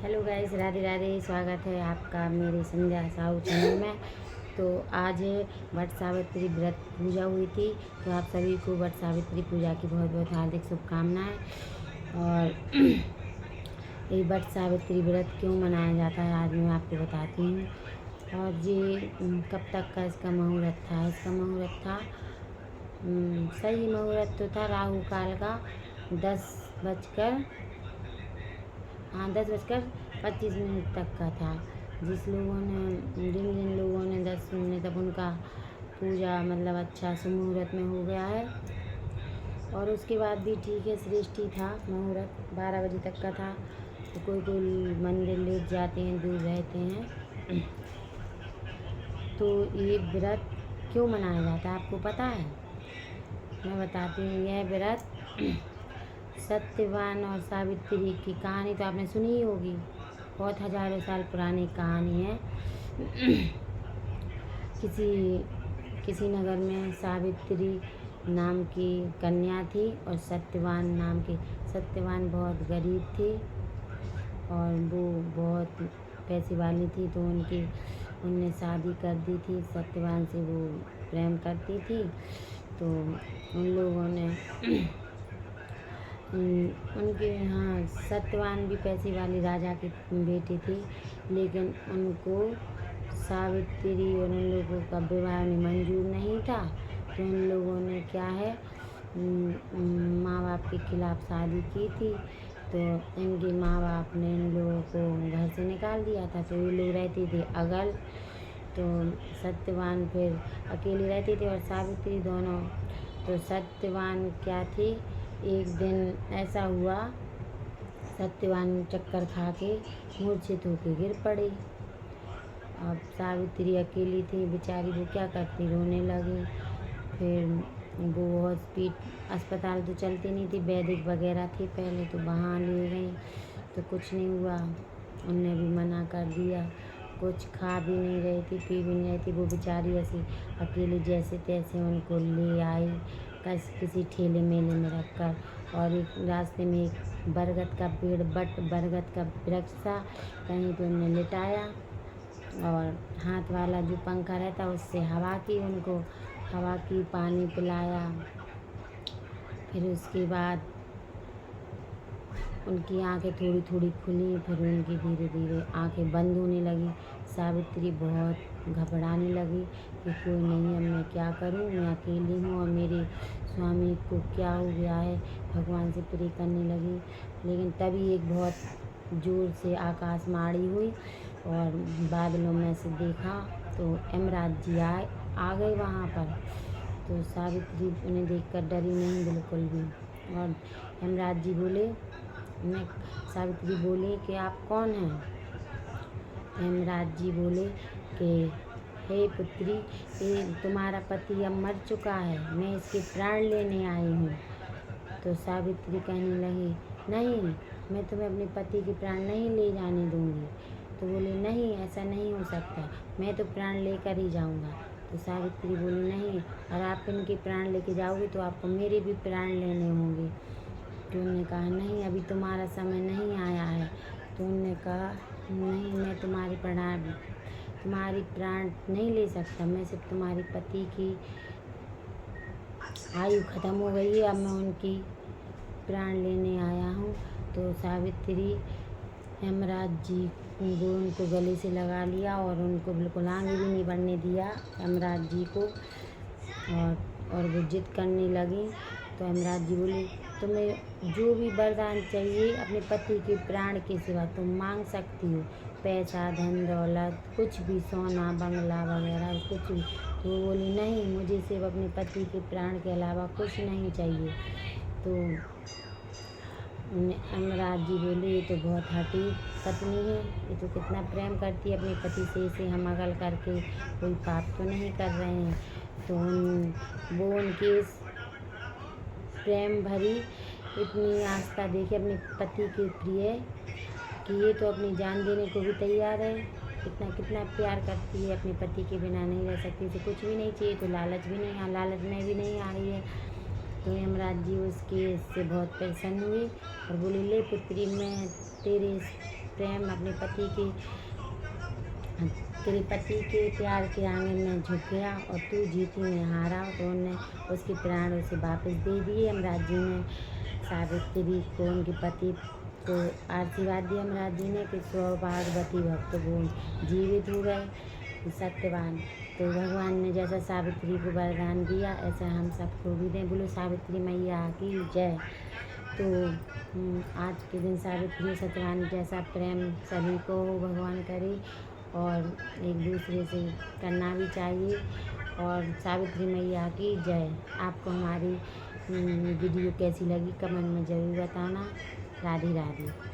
Hello guys, Radhe Radhe. स्वागत है आपका मेरे संध्या साहू चैनल में। तो आज वट सावित्री व्रत पूजा हुई थी। तो आप सभी को वट सावित्री पूजा की बहुत बहुत हार्दिक शुभकामनाएं। और ये वट सावित्री व्रत क्यों मनाया जाता है आज मैं आपको बताती हूँ। और ये कब तक का इसका मुहूर्त था। इसका मुहूर्त था सही मुहूर्त तो था राहु काल का 10:25 तक का था। जिन जिन लोगों ने 10 मिनट तक उनका पूजा मतलब अच्छा सुमुहूर्त में हो गया है। और उसके बाद भी ठीक है, श्रेष्ठ ही था मुहूर्त, 12 बजे तक का था। तो कोई कोई मंदिर लेट जाते हैं, दूर रहते हैं। तो ये व्रत क्यों मनाया जाता है आपको पता है? मैं बताती हूँ। यह व्रत सत्यवान और सावित्री की कहानी तो आपने सुनी ही होगी। बहुत हजारों साल पुरानी कहानी है। किसी नगर में सावित्री नाम की कन्या थी और सत्यवान बहुत गरीब थी और वो बहुत पैसे वाली थी। तो उनने शादी कर दी थी। सत्यवान से वो प्रेम करती थी। तो उन लोगों ने उनके यहाँ सत्यवान भी पैसे वाली राजा की बेटी थी, लेकिन उनको सावित्री और उन लोगों का विवाह में मंजूर नहीं था। तो उन लोगों ने क्या है, माँ बाप के खिलाफ शादी की थी। तो इनके माँ बाप ने इन लोगों को घर से निकाल दिया था। तो ये लोग रहते थे अगल। तो सत्यवान फिर अकेले रहती थी और सावित्री दोनों। तो सत्यवान क्या थी, एक दिन ऐसा हुआ, सत्यवान चक्कर खा के मूर्छित होके गिर पड़ी। अब सावित्री अकेली थी बेचारी, वो क्या करती, रोने लगी। फिर वो अस्पताल तो चलती नहीं थी, वैदिक वगैरह थी पहले, तो वहाँ ले गई तो कुछ नहीं हुआ। उनने भी मना कर दिया। कुछ खा भी नहीं रही थी, पी भी नहीं रही थी। वो बेचारी ऐसी अकेली जैसे तैसे उनको ले आई किसी ठेले मेले में रख कर। और एक रास्ते में एक बरगद का वृक्ष था, कहीं पे उन्हें लिटाया और हाथ वाला जो पंखा रहता उससे हवा की पानी पिलाया। फिर उसके बाद उनकी आंखें थोड़ी थोड़ी खुली, फिर उनकी धीरे धीरे आंखें बंद होने लगी। सावित्री बहुत घबराने लगी कि कोई नहीं, अब मैं क्या करूं, मैं अकेली हूँ और मेरे स्वामी को क्या हो गया है। भगवान से प्रे करने लगी। लेकिन तभी एक बहुत जोर से आकाशवाणी हुई और बादलों में से देखा तो यमराज जी आ गए वहाँ पर। तो सावित्री उन्हें देखकर डरी नहीं बिल्कुल भी। और यमराज जी सावित्री बोली कि आप कौन हैं? यमराज जी बोले कि हे पुत्री, ये तुम्हारा पति अब मर चुका है, मैं इसके प्राण लेने आई हूँ। तो सावित्री कहने लगी, नहीं, मैं तुम्हें अपने पति के प्राण नहीं ले जाने दूँगी। तो बोले, नहीं, ऐसा नहीं हो सकता, मैं तो प्राण लेकर ही जाऊँगा। तो सावित्री बोली, नहीं, और आप इनके प्राण लेके जाओगे तो आपको मेरे भी प्राण लेने होंगे। तो उन्होंने कहा, नहीं, अभी तुम्हारा समय नहीं आया है। तो उन्होंने कहा, नहीं, मैं तुम्हारे प्राण नहीं ले सकता, मैं सिर्फ तुम्हारे पति की आयु ख़त्म हो गई है, अब मैं उनकी प्राण लेने आया हूँ। तो सावित्री यमराज जी को उनको गले से लगा लिया और उनको बिल्कुल आगे भी नहीं बढ़ने दिया यमराज जी को। और वो जिद करने लगी। तो यमराज जी बोले, तुम्हें जो भी वरदान चाहिए अपने पति के प्राण के सिवा तुम मांग सकती हो, पैसा, धन दौलत, कुछ भी, सोना बंगला वगैरह कुछ भी। तो वो बोली, नहीं, मुझे सिर्फ अपने पति के प्राण के अलावा कुछ नहीं चाहिए। तो यमराज जी बोले, ये तो बहुत हठी पत्नी है, ये तो कितना प्रेम करती है अपने पति से, इसे हम अगल करके कोई पाप तो नहीं कर रहे हैं। तो वो उनकी इस प्रेम भरी इतनी आस्था देखी अपने पति के प्रिय कि ये तो अपनी जान देने को भी तैयार है। कितना प्यार करती है, अपने पति के बिना नहीं रह सकती, इसे कुछ भी नहीं चाहिए। तो लालच में भी नहीं आ रही है। तो यमराज जी इससे बहुत प्रसन्न हुए और बोले, ले पुत्री, मैं तेरे प्रेम अपने पति के तेरे पति के प्यार के आंगन में झुक गया और तू जीती में हारा, तो उनने उसके प्राण उसे वापस दे दिए। यमराज जी ने सावित्री को उनके पति को आशीर्वाद दिया यमराज जी ने कि सौभाग्यवती भक्त वो जीवित हो गए सत्यवान। तो भगवान ने जैसा सावित्री को वरदान दिया ऐसा हम सबको भी दें। बोलो सावित्री मैया की जय। तो आज के दिन सावित्री सत्यवान जैसा प्रेम सभी को भगवान करे और एक दूसरे से करना भी चाहिए। और सावित्री मैया की जय। आपको हमारी वीडियो कैसी लगी कमेंट में ज़रूर बताना। राधे राधे।